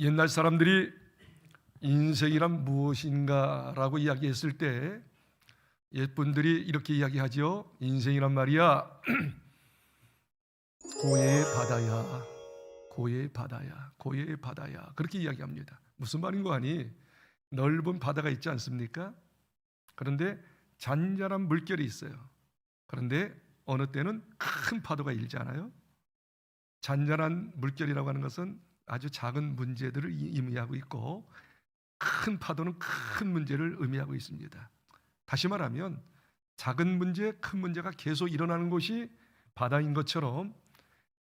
옛날 사람들이 인생이란 무엇인가라고 이야기했을 때 옛분들이 이렇게 이야기하죠. 인생이란 말이야 고해의 바다야, 고해의 바다야, 고해의 바다야, 그렇게 이야기합니다. 무슨 말인 거 아니? 넓은 바다가 있지 않습니까? 그런데 잔잔한 물결이 있어요. 그런데 어느 때는 큰 파도가 일지 않아요? 잔잔한 물결이라고 하는 것은 아주 작은 문제들을 의미하고 있고, 큰 파도는 큰 문제를 의미하고 있습니다. 다시 말하면 작은 문제, 큰 문제가 계속 일어나는 곳이 바다인 것처럼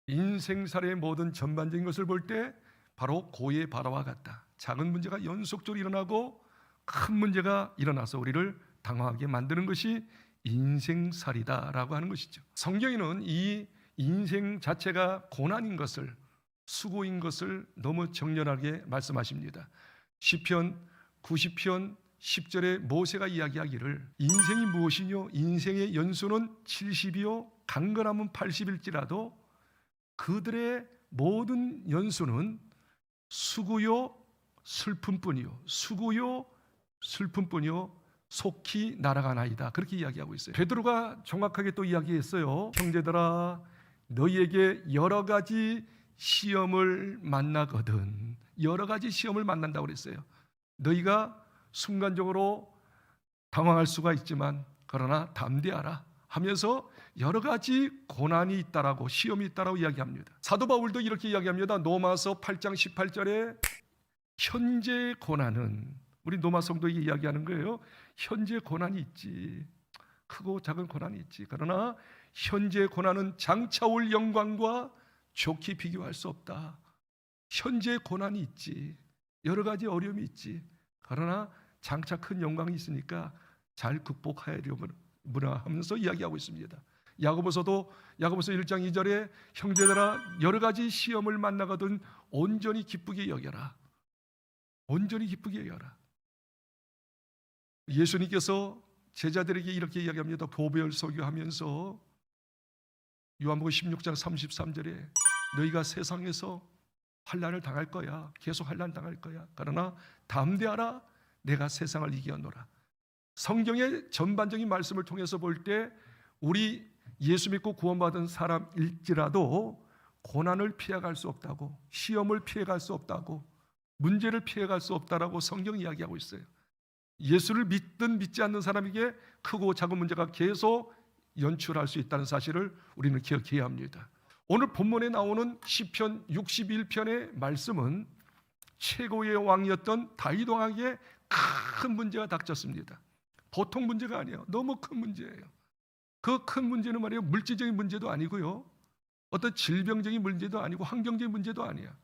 인생살의 모든 전반적인 것을 볼 때 바로 고해의 바다와 같다. 작은 문제가 연속적으로 일어나고 큰 문제가 일어나서 우리를 당황하게 만드는 것이 인생살이다라고 하는 것이죠. 성경에는 이 인생 자체가 고난인 것을, 수고인 것을 너무 정렬하게 말씀하십니다. 시편 90편 10절에 모세가 이야기하기를 인생이 무엇이뇨? 인생의 연수는 70이요 강건함은 80일지라도 그들의 모든 연수는 수고요 슬픔뿐이요, 수고요 슬픔뿐이요 속히 날아가나이다, 그렇게 이야기하고 있어요. 베드로가 정확하게 또 이야기했어요. 형제들아, 너희에게 여러 가지 시험을 만나거든. 여러 가지 시험을 만난다고 그랬어요. 너희가 순간적으로 당황할 수가 있지만 그러나 담대하라 하면서 여러 가지 고난이 있다라고, 시험이 있다라고 이야기합니다. 사도 바울도 이렇게 이야기합니다. 로마서 8장 18절에 현재 고난은, 우리 로마 성도에게 이야기하는 거예요. 현재 고난이 있지, 크고 작은 고난이 있지. 그러나 현재 고난은 장차 올 영광과 좋게 비교할 수 없다. 현재 고난이 있지, 여러 가지 어려움이 있지. 그러나 장차 큰 영광이 있으니까 잘 극복하려면 하면서 이야기하고 있습니다. 야고보서도 야고보서 1장 2절에 형제들아, 여러 가지 시험을 만나거든 온전히 기쁘게 여겨라. 온전히 기쁘게 여겨라. 예수님께서 제자들에게 이렇게 이야기합니다. 보배를 설교하면서 요한복음 16장 33절에 너희가 세상에서 환난을 당할 거야. 계속 환난 당할 거야. 그러나 담대하라. 내가 세상을 이겨노라. 성경의 전반적인 말씀을 통해서 볼 때 우리 예수 믿고 구원받은 사람일지라도 고난을 피해갈 수 없다고, 시험을 피해갈 수 없다고, 문제를 피해갈 수 없다라고 성경이 이야기하고 있어요. 예수를 믿든 믿지 않는 사람에게 크고 작은 문제가 계속 연출할 수 있다는 사실을 우리는 기억해야 합니다. 오늘 본문에 나오는 시편 61편의 말씀은 최고의 왕이었던 다윗 왕에게 큰 문제가 닥쳤습니다. 보통 문제가 아니에요. 너무 큰 문제예요. 그 큰 문제는 말이에요, 물질적인 문제도 아니고요, 어떤 질병적인 문제도 아니고 환경적인 문제도 아니야.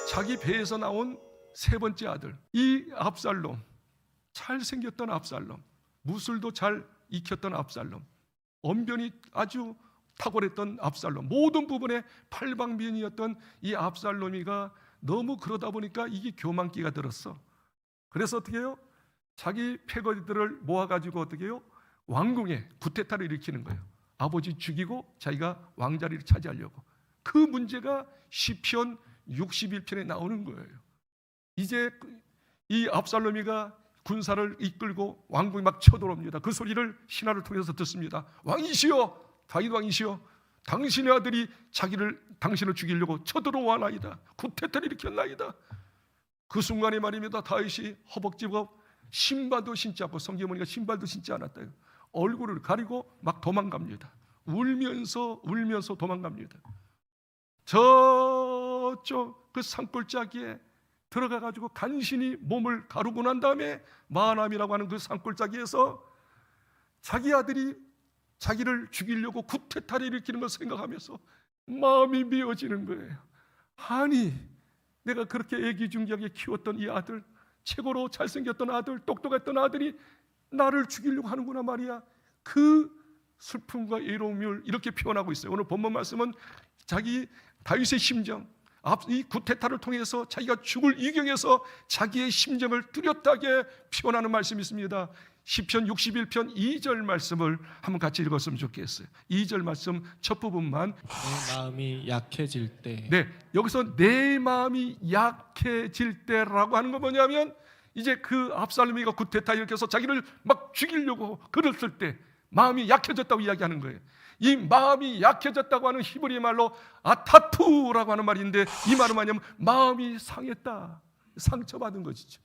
자기 배에서 나온 세 번째 아들, 이 압살롬, 잘생겼던 압살롬, 무술도 잘 익혔던 압살롬, 언변이 아주 탁월했던 압살롬, 모든 부분에 팔방미인이었던 이 압살롬이가 너무 그러다 보니까 이게 교만기가 들었어. 그래서 어떻게 해요? 자기 패거리들을 모아가지고 어떻게 해요? 왕궁에 구테타를 일으키는 거예요. 아버지 죽이고 자기가 왕자리를 차지하려고. 그 문제가 시편 61편에 나오는 거예요. 이제 이 압살롬이가 군사를 이끌고 왕궁에 막 쳐들어옵니다. 그 소리를 신하를 통해서 듣습니다. 왕이시여, 다윗 왕이시여, 당신의 아들이 당신을 죽이려고 쳐들어와나이다. 구테타를 일으켰나이다. 그 순간에 말입니다. 다윗이 허벅지가 신발도 신지 않고, 성경에 보니까 신발도 신지 않았다요. 얼굴을 가리고 막 도망갑니다. 울면서 도망갑니다. 저쪽 그 산골짜기에 들어가가지고 간신히 몸을 가르고 난 다음에 마하남이라고 하는 그 산골짜기에서 자기 아들이 자기를 죽이려고 구테타를 일으키는 걸 생각하면서 마음이 미어지는 거예요. 아니, 내가 그렇게 애기중지하게 키웠던 이 아들, 최고로 잘생겼던 아들, 똑똑했던 아들이 나를 죽이려고 하는구나 말이야. 그 슬픔과 외로움을 이렇게 표현하고 있어요. 오늘 본문 말씀은 자기 다윗의 심정, 이 구테타를 통해서 자기가 죽을 위경에서 자기의 심정을 뚜렷하게 표현하는 말씀이 있습니다. 시편 61편 2절 말씀을 한번 같이 읽었으면 좋겠어요. 2절 말씀 첫 부분만. 내 마음이 약해질 때. 네, 여기서 내 마음이 약해질 때라고 하는 건 뭐냐면 이제 그 압살롬이가 구테타 일으켜서 자기를 막 죽이려고 그랬을 때 마음이 약해졌다고 이야기하는 거예요. 이 마음이 약해졌다고 하는 히브리 말로 아타투라고 하는 말인데, 이 말은 뭐냐면 마음이 상했다, 상처받은 것이죠.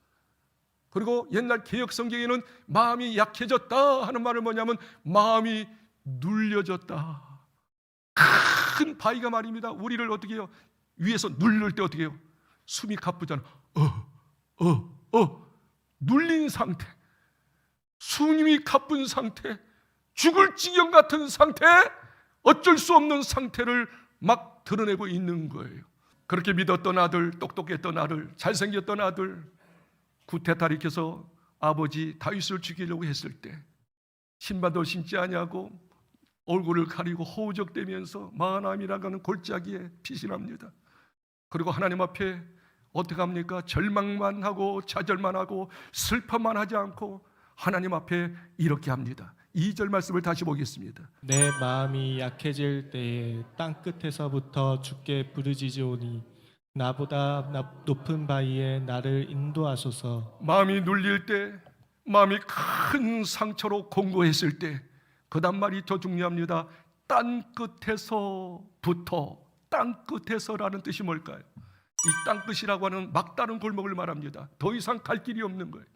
그리고 옛날 개역 성경에는 마음이 약해졌다 하는 말은 뭐냐면 마음이 눌려졌다. 큰 바위가 말입니다. 우리를 어떻게 해요? 위에서 누를 때 어떻게 해요? 숨이 가쁘잖아. 눌린 상태, 숨이 가쁜 상태, 죽을 지경 같은 상태, 어쩔 수 없는 상태를 막 드러내고 있는 거예요. 그렇게 믿었던 아들, 똑똑했던 아들, 잘생겼던 아들, 구테타를 일으켜서 아버지 다윗을 죽이려고 했을 때 신발도 신지 아니하고 얼굴을 가리고 허우적대면서 마하나임이라고 하는 골짜기에 피신합니다. 그리고 하나님 앞에 어떻게 합니까? 절망만 하고 좌절만 하고 슬퍼만 하지 않고 하나님 앞에 이렇게 합니다. 2절 말씀을 다시 보겠습니다. 내 마음이 약해질 때에 땅끝에서부터 주께 부르짖으오니 나보다 높은 바위에 나를 인도하소서. 마음이 눌릴 때, 마음이 큰 상처로 공고했을 때, 그 다음 말이 더 중요합니다. 땅끝에서부터, 땅끝에서라는 뜻이 뭘까요? 이 땅끝이라고 하는 막다른 골목을 말합니다. 더 이상 갈 길이 없는 거예요.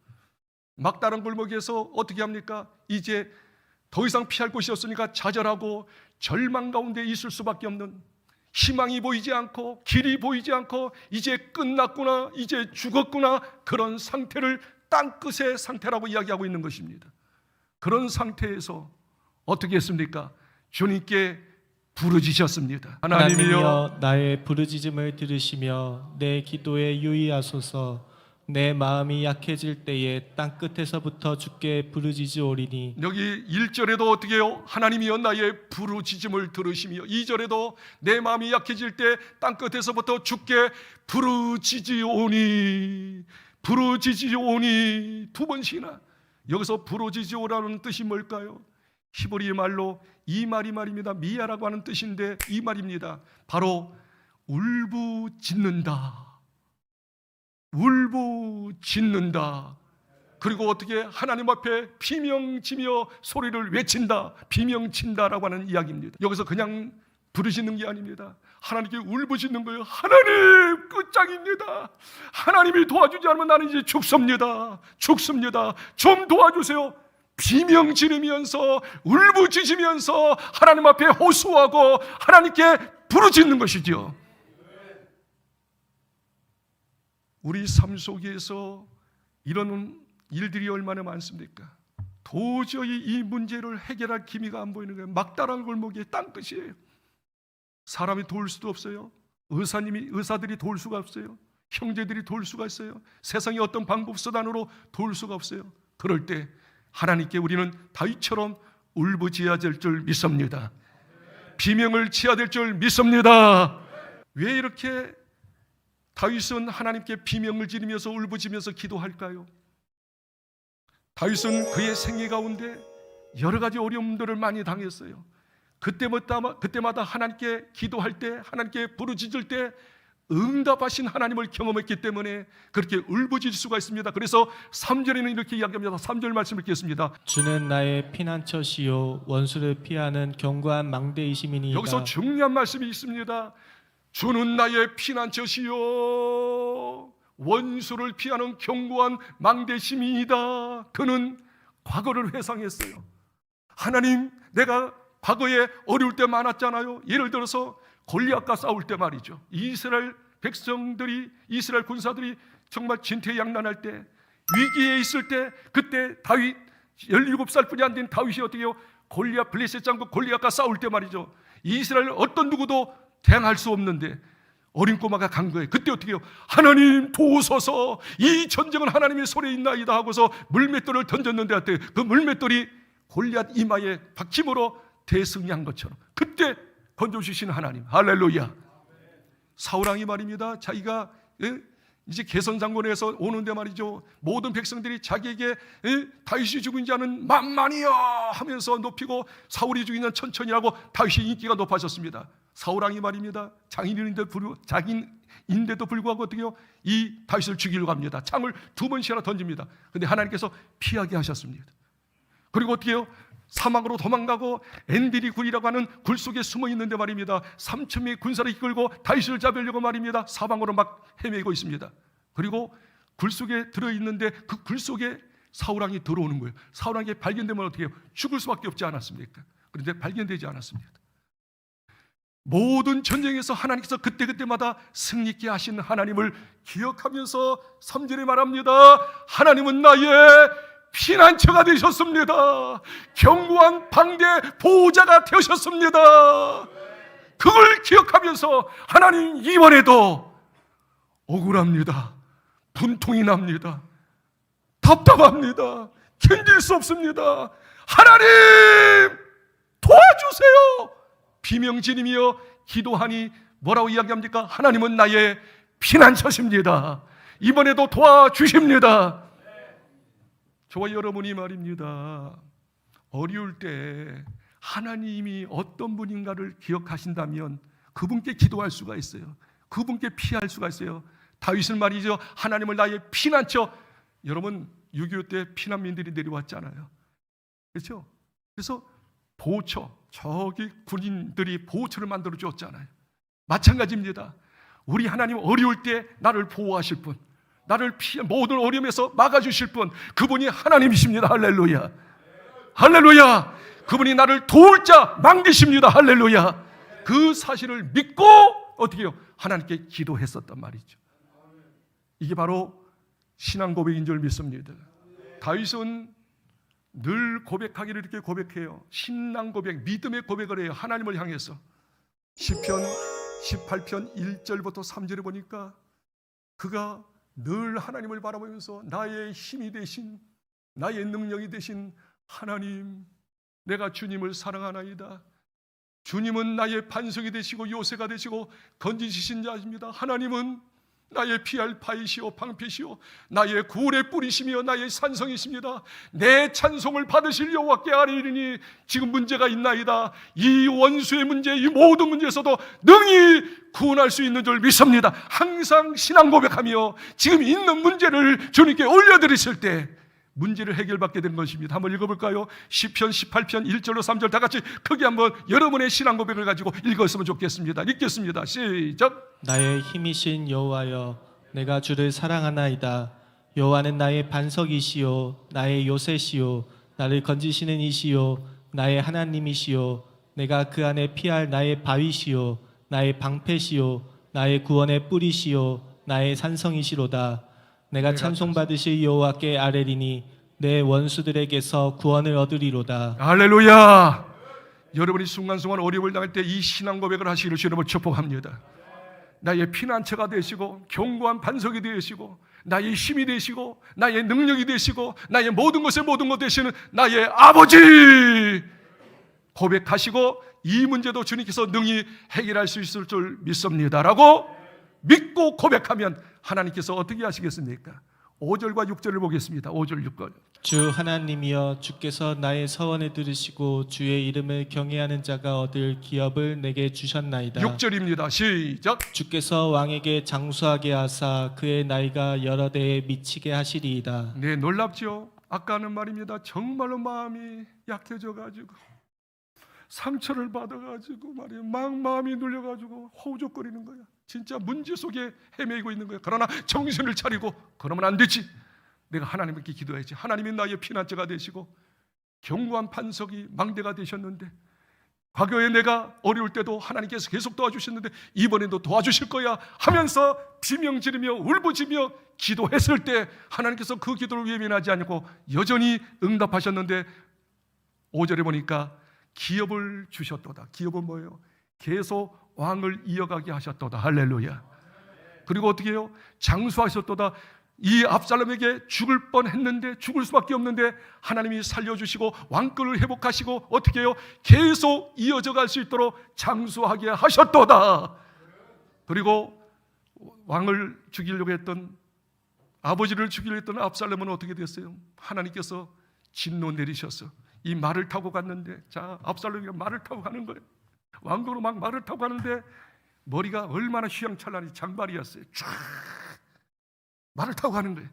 막다른 골목에서 어떻게 합니까? 이제 더 이상 피할 곳이 없으니까 좌절하고 절망 가운데 있을 수밖에 없는, 희망이 보이지 않고 길이 보이지 않고 이제 끝났구나, 이제 죽었구나, 그런 상태를 땅끝의 상태라고 이야기하고 있는 것입니다. 그런 상태에서 어떻게 했습니까? 주님께 부르짖으셨습니다. 하나님이여 나의 부르짖음을 들으시며 내 기도에 유의하소서. 내 마음이 약해질 때에 땅끝에서부터 주께 부르짖으오리니. 여기 1절에도 어떻게 해요? 하나님이여 나의 부르짖음을 들으시며, 2절에도 내 마음이 약해질 때 땅끝에서부터 주께 부르짖으오니, 부르짖으오니 두 번씩이나. 여기서 부르짖으오라는 뜻이 뭘까요? 히브리 말로 이 말이 말입니다. 미야라고 하는 뜻인데 이 말입니다. 바로 울부짖는다, 울부짖는다. 그리고 어떻게 하나님 앞에 비명치며 소리를 외친다, 비명친다라고 하는 이야기입니다. 여기서 그냥 부르짖는 게 아닙니다. 하나님께 울부짖는 거예요. 하나님 끝장입니다. 하나님이 도와주지 않으면 나는 이제 죽습니다. 좀 도와주세요. 비명 지르면서 울부짖으면서 하나님 앞에 호소하고 하나님께 부르짖는 것이죠. 우리 삶 속에서 이런 일들이 얼마나 많습니까? 도저히 이 문제를 해결할 기미가 안 보이는 거예요. 막다른 골목에 땅끝이에요. 사람이 도울 수도 없어요. 의사들이 도울 수가 없어요. 형제들이 도울 수가 있어요. 세상의 어떤 방법 수단으로 도울 수가 없어요. 그럴 때 하나님께 우리는 다윗처럼 울부짖어야 될 줄 믿습니다. 비명을 치어야 될 줄 믿습니다. 왜 이렇게 다윗은 하나님께 비명을 지르면서 울부짖으면서 기도할까요? 다윗은 그의 생애 가운데 여러 가지 어려움들을 많이 당했어요. 그때마다 하나님께 기도할 때, 하나님께 부르짖을 때 응답하신 하나님을 경험했기 때문에 그렇게 울부짖을 수가 있습니다. 그래서 3절에는 이렇게 이야기합니다. 3절 말씀 읽겠습니다. 주는 나의 피난처시요 원수를 피하는 견고한 망대이심이니이다. 여기서 중요한 말씀이 있습니다. 주는 나의 피난처시요 원수를 피하는 견고한 망대심이다. 그는 과거를 회상했어요. 하나님, 내가 과거에 어려울 때 많았잖아요. 예를 들어서 골리앗과 싸울 때 말이죠. 이스라엘 백성들이, 이스라엘 군사들이 정말 진퇴양난할 때, 위기에 있을 때, 그때 다윗 17살뿐이 안 된 다윗이 어떻게 해요? 골리앗, 블레셋 장국 골리앗과 싸울 때 말이죠. 이스라엘 어떤 누구도 대항할 수 없는데 어린 꼬마가 간 거예요. 그때 어떻게 해요? 하나님 도우소서, 이 전쟁은 하나님의 손에 있나이다 하고서 물맷돌을 던졌는데 그 물맷돌이 골리앗 이마에 박힘으로 대승한 것처럼 그때 건져주신 하나님, 할렐루야. 사울왕이 말입니다. 자기가 이제 개선장군에서 오는데 말이죠, 모든 백성들이 자기에게 다윗이 죽은 자는 만만이야 하면서 높이고 사울이 죽인 자는 천천히라고 다윗의 인기가 높아졌습니다. 사울왕이 말입니다, 장인인데도 불구하고 어떻게 해요? 이 다윗을 죽이려고 합니다. 창을 2번씩이나 던집니다. 그런데 하나님께서 피하게 하셨습니다. 그리고 어떻게 해요? 사막으로 도망가고 엔딜이 굴이라고 하는 굴 속에 숨어 있는데 말입니다, 3,000명의 군사를 이끌고 다윗을 잡으려고 말입니다, 사방으로 막 헤매고 있습니다. 그리고 굴 속에 들어있는데 그 굴 속에 사울왕이 들어오는 거예요. 사울왕에게 발견되면 어떻게 해요? 죽을 수밖에 없지 않았습니까? 그런데 발견되지 않았습니다. 모든 전쟁에서 하나님께서 그때그때마다 승리케 하신 하나님을 기억하면서 3절에 말합니다, 하나님은 나의 피난처가 되셨습니다. 견고한 방대 보호자가 되셨습니다. 그걸 기억하면서 하나님, 이번에도 억울합니다. 분통이 납니다. 답답합니다. 견딜 수 없습니다. 하나님 도와주세요. 비명지르며 기도하니 뭐라고 이야기합니까? 하나님은 나의 피난처십니다. 이번에도 도와주십니다. 저와 여러분이 말입니다, 어려울 때 하나님이 어떤 분인가를 기억하신다면 그분께 기도할 수가 있어요. 그분께 피할 수가 있어요. 다윗은 말이죠, 하나님을 나의 피난처. 여러분 6.25 때 피난민들이 내려왔잖아요. 그렇죠? 그래서 보호처, 저기 군인들이 보호처를 만들어 주었잖아요. 마찬가지입니다. 우리 하나님 어려울 때 나를 보호하실 분, 나를 모든 어려움에서 막아주실 분, 그분이 하나님이십니다. 할렐루야. 할렐루야. 그분이 나를 도울 자 망대십니다. 할렐루야. 그 사실을 믿고 어떻게 해요? 하나님께 기도했었단 말이죠. 이게 바로 신앙 고백인 줄 믿습니다. 다윗은 늘 고백하기를 이렇게 고백해요. 신앙 고백, 믿음의 고백을 해요. 하나님을 향해서. 시편 18편 1절부터 3절에 보니까 그가 늘 하나님을 바라보면서 나의 힘이 되신, 나의 능력이 되신 하나님, 내가 주님을 사랑하나이다. 주님은 나의 반석이 되시고 요새가 되시고 건지시신 자입니다. 하나님은 나의 피할 바이시오 방패시오 나의 구원의 뿌리시며 나의 산성이십니다. 내 찬송을 받으실 여호와께 아뢰리니 지금 문제가 있나이다. 이 원수의 문제, 이 모든 문제에서도 능히 구원할 수 있는 줄 믿습니다. 항상 신앙 고백하며 지금 있는 문제를 주님께 올려드리실 때 문제를 해결받게 된 것입니다. 한번 읽어볼까요? 시편 18편 1절로 3절 다 같이 크게 한번 여러분의 신앙 고백을 가지고 읽었으면 좋겠습니다. 읽겠습니다. 시작. 나의 힘이신 여호와여, 내가 주를 사랑하나이다. 여호와는 나의 반석이시요 나의 요새시요 나를 건지시는 이시요 나의 하나님이시요 내가 그 안에 피할 나의 바위시요 나의 방패시요 나의 구원의 뿌리시요 나의 산성이시로다. 내가 찬송받으실 여호와께 아뢰리니 내 원수들에게서 구원을 얻으리로다. 할렐루야. 여러분이 순간순간 어려움을 당할 때 이 신앙 고백을 하시기를 주님을 축복합니다. 나의 피난처가 되시고 견고한 반석이 되시고 나의 힘이 되시고 나의 능력이 되시고 나의 모든 것의 모든 것 되시는 나의 아버지 고백하시고 이 문제도 주님께서 능히 해결할 수 있을 줄 믿습니다라고 믿고 고백하면 하나님께서 어떻게 하시겠습니까? 5절과 6절을 보겠습니다. 5절 6절. 주 하나님이여, 주께서 나의 서원을 들으시고 주의 이름을 경외하는 자가 얻을 기업을 내게 주셨나이다. 6절입니다. 시작. 주께서 왕에게 장수하게 하사 그의 나이가 여러 대에 미치게 하시리이다. 네, 놀랍죠? 아까는 말입니다. 정말로 마음이 약해져가지고 상처를 받아가지고 말이에요. 막 마음이 눌려가지고 허우적거리는 거야. 진짜 문제 속에 헤매고 있는 거야. 그러나 정신을 차리고 그러면 안 되지. 내가 하나님께 기도해야지. 하나님이 나의 피난처가 되시고 견고한 반석이 망대가 되셨는데 과거에 내가 어려울 때도 하나님께서 계속 도와주셨는데 이번에도 도와주실 거야 하면서 비명 지르며 울부짖으며 기도했을 때 하나님께서 그 기도를 외면하지 않고 여전히 응답하셨는데 5절에 보니까 기업을 주셨도다. 기업은 뭐예요? 계속 왕을 이어가게 하셨도다. 할렐루야. 그리고 어떻게 해요? 장수하셨도다. 이 압살롬에게 죽을 뻔했는데 죽을 수밖에 없는데 하나님이 살려주시고 왕권을 회복하시고 어떻게 해요? 계속 이어져 갈 수 있도록 장수하게 하셨도다. 그리고 왕을 죽이려고 했던, 아버지를 죽이려고 했던 압살롬은 어떻게 됐어요? 하나님께서 진노 내리셔서 이 말을 타고 갔는데, 자, 압살롬이 말을 타고 가는 거예요. 왕궁으로 막 말을 타고 가는데 머리가 얼마나 휘황찬란히 장발이었어요. 쫙 말을 타고 가는 거예요.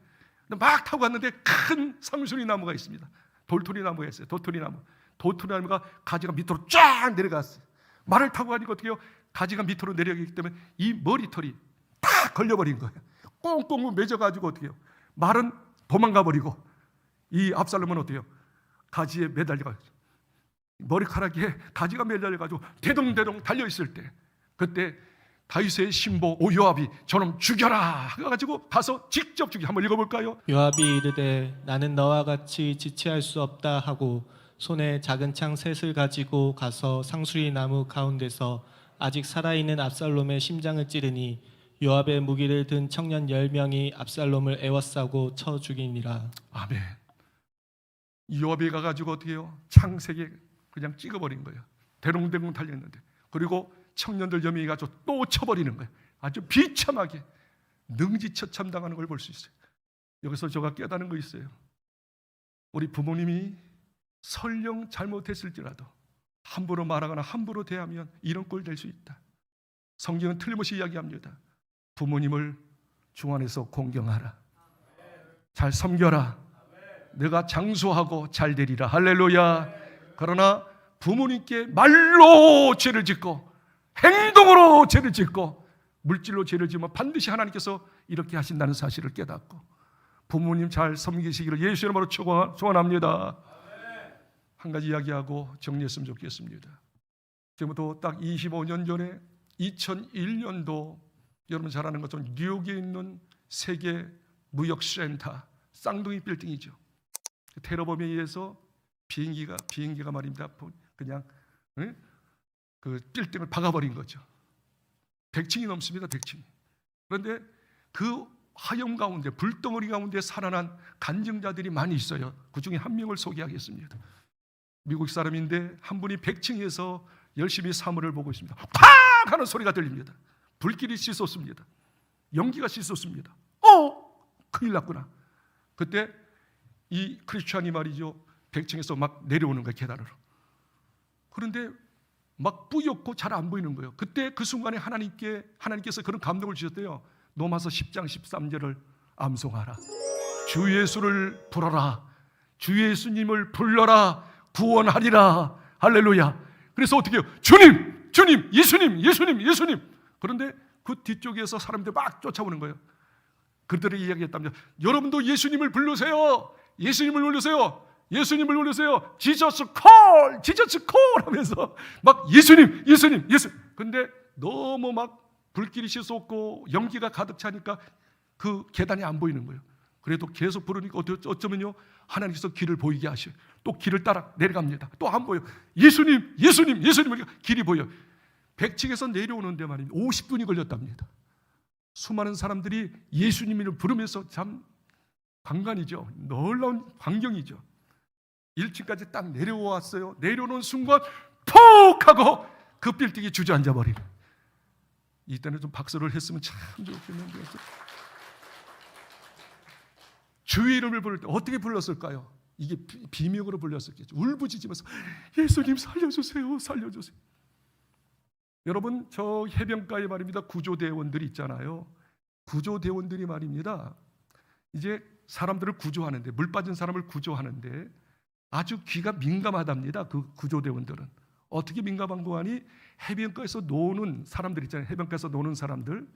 근데 막 타고 갔는데 큰 상수리 나무가 있습니다. 돌토리 나무가 있어요. 도토리 나무. 도토리 나무가 가지가 밑으로 쫙 내려갔어요. 말을 타고 가니까 어떻게 해요? 가지가 밑으로 내려가기 때문에 이 머리털이 딱 걸려버린 거예요. 꽁꽁 맺어가지고 어떻게 해요? 말은 도망가 버리고 이 압살롬은 어때요? 가지에 매달려가지고 머리카락에 가지가 매달려가지고 대동대동 달려있을 때, 그때 다윗의 신보 요압이 저놈 죽여라 해가지고 가서 직접 죽여. 한번 읽어볼까요? 요압이 이르되 나는 너와 같이 지체할 수 없다 하고 손에 작은 창 셋을 가지고 가서 상수리 나무 가운데서 아직 살아있는 압살롬의 심장을 찌르니 요압의 무기를 든 청년 10명이 압살롬을 에워싸고 쳐 죽이니라. 아멘. 요압이 가가지고 어떻게 해요? 창세에 그냥 찍어버린 거예요. 대롱대롱 달렸는데, 그리고 청년들 여명이 가지고 또 쳐버리는 거예요. 아주 비참하게 능지처참당하는 걸 볼 수 있어요. 여기서 제가 깨닫는 거 있어요. 우리 부모님이 설령 잘못했을지라도 함부로 말하거나 함부로 대하면 이런 꼴 될 수 있다. 성경은 틀림없이 이야기합니다. 부모님을 중 안에서 공경하라. 잘 섬겨라. 내가 장수하고 잘 되리라. 할렐루야. 그러나 부모님께 말로 죄를 짓고 행동으로 죄를 짓고 물질로 죄를 지으면 반드시 하나님께서 이렇게 하신다는 사실을 깨닫고 부모님 잘 섬기시기를 예수의 이름으로 축원합니다. 한 가지 이야기하고 정리했으면 좋겠습니다. 지금부터 딱 25년 전에 2001년도 여러분 잘 아는 것처럼 뉴욕에 있는 세계 무역센터 쌍둥이 빌딩이죠. 테러범에 의해서 비행기가 말입니다. 그냥 그 빌딩을 박아버린 거죠. 100층이 넘습니다. 100층. 그런데 그 화염 가운데, 불덩어리 가운데 살아난 간증자들이 많이 있어요. 그 중에 한 명을 소개하겠습니다. 미국 사람인데 한 분이 100층에서 열심히 사물을 보고 있습니다. 팍 하는 소리가 들립니다. 불길이 씻었습니다. 연기가 씻었습니다. 큰일 났구나. 그때 이 크리스찬이 말이죠, 100층에서 막 내려오는 거예요, 계단으로. 그런데 막 뿌옇고 잘 안 보이는 거예요. 그때 그 순간에 하나님께서 그런 감동을 주셨대요. 로마서 10장 13절을 암송하라. 주 예수를 부르라. 주 예수님을 불러라. 구원하리라. 할렐루야. 그래서 어떻게 해요? 주님, 주님, 예수님, 예수님, 예수님. 그런데 그 뒤쪽에서 사람들이 막 쫓아오는 거예요. 그들이 이야기했답니다. 여러분도 예수님을 부르세요. 예수님을 부르세요. 예수님을 부르세요. 지저스 콜, 지저스 콜 하면서 막 예수님, 예수님, 예수. 근데 너무 막 불길이 씻었고 연기가 가득 차니까 그 계단이 안 보이는 거예요. 그래도 계속 부르니까 어쩌면요, 하나님께서 길을 보이게 하셔요. 또 길을 따라 내려갑니다. 또 안 보여. 예수님, 예수님, 예수님. 길이 보여. 100층에서 내려오는데 말입니다. 50분이 걸렸답니다. 수많은 사람들이 예수님을 부르면서 참 강간이죠. 놀라운 광경이죠. 1층까지 딱 내려왔어요. 내려오는 순간 푹 하고 그 빌딩이 주저앉아 버리는. 이때는 좀 박수를 했으면 참 좋겠는데. 주의 이름을 부를 때 어떻게 불렀을까요? 이게 비명으로 불렸었겠죠. 울부짖으면서 예수님 살려주세요, 살려주세요. 여러분, 저 해변가에 말입니다, 구조대원들이 있잖아요. 구조대원들이 말입니다, 이제 사람들을 구조하는데, 물 빠진 사람을 구조하는데 아주 귀가 민감하답니다. 그 구조대원들은 어떻게 민감한 거 아니? 해변가에서 노는 사람들 있잖아요. 해변가에서 노는 사람들,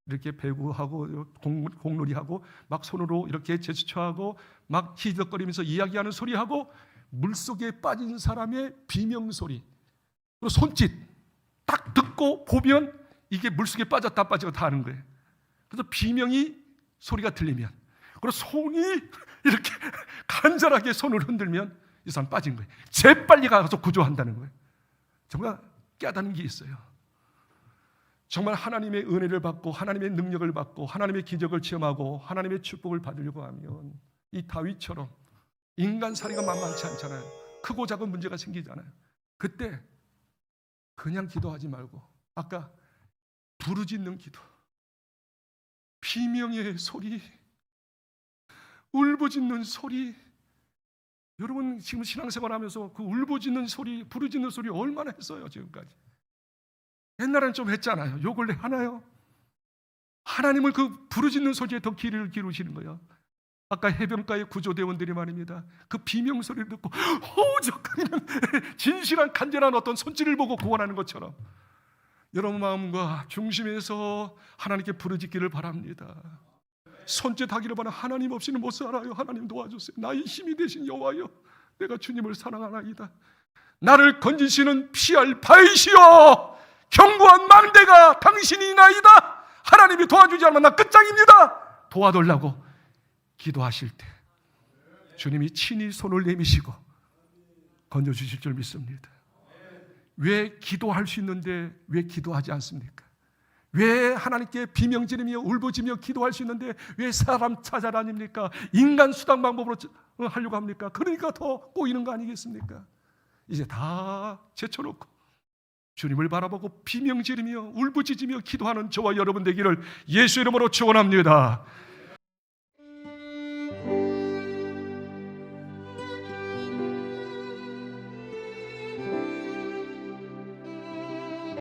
이렇게 배구하고 공놀이하고 막 손으로 이렇게 제스처하고 막 희덕거리면서 이야기하는 소리하고 물속에 빠진 사람의 비명소리, 그리고 손짓 딱 듣고 보면 이게 물속에 빠졌다 빠지고 다 하는 거예요. 그래서 비명이 소리가 들리면, 그리고 손이 이렇게 간절하게 손을 흔들면 이 사람 빠진 거예요. 재빨리 가서 구조한다는 거예요. 정말 깨닫는 게 있어요. 정말 하나님의 은혜를 받고 하나님의 능력을 받고 하나님의 기적을 체험하고 하나님의 축복을 받으려고 하면 이 다윗처럼 인간살이가 만만치 않잖아요. 크고 작은 문제가 생기잖아요. 그때 그냥 기도하지 말고 아까 부르짖는 기도, 비명의 소리, 울부짖는 소리. 여러분 지금 신앙생활하면서 그 울부짖는 소리, 부르짖는 소리 얼마나 했어요 지금까지? 옛날에는 좀 했잖아요. 요 근래 하나요? 하나님을 그 부르짖는 소리에 더 귀를 기울이시는 거예요. 아까 해변가의 구조대원들이 말입니다. 그 비명 소리를 듣고 오죽하면 진실한 간절한 어떤 손길을 보고 구원하는 것처럼 여러분 마음과 중심에서 하나님께 부르짖기를 바랍니다. 손짓하기를 바라. 하나님 없이는 못 살아요. 하나님 도와주세요. 나의 힘이 되신 여호와여, 내가 주님을 사랑하나이다. 나를 건지시는 피할 바이시여, 견고한 망대가 당신이나이다. 하나님이 도와주지 않으면 나 끝장입니다. 도와달라고 기도하실 때 주님이 친히 손을 내미시고 건져주실 줄 믿습니다. 왜 기도할 수 있는데 왜 기도하지 않습니까? 왜 하나님께 비명지르며 울부짖으며 기도할 수 있는데 왜 사람 찾아다닙니까? 인간 수단 방법으로 하려고 합니까? 그러니까 더 꼬이는 거 아니겠습니까? 이제 다 제쳐놓고 주님을 바라보고 비명지르며 울부짖으며 기도하는 저와 여러분 되기를 예수 이름으로 축원합니다.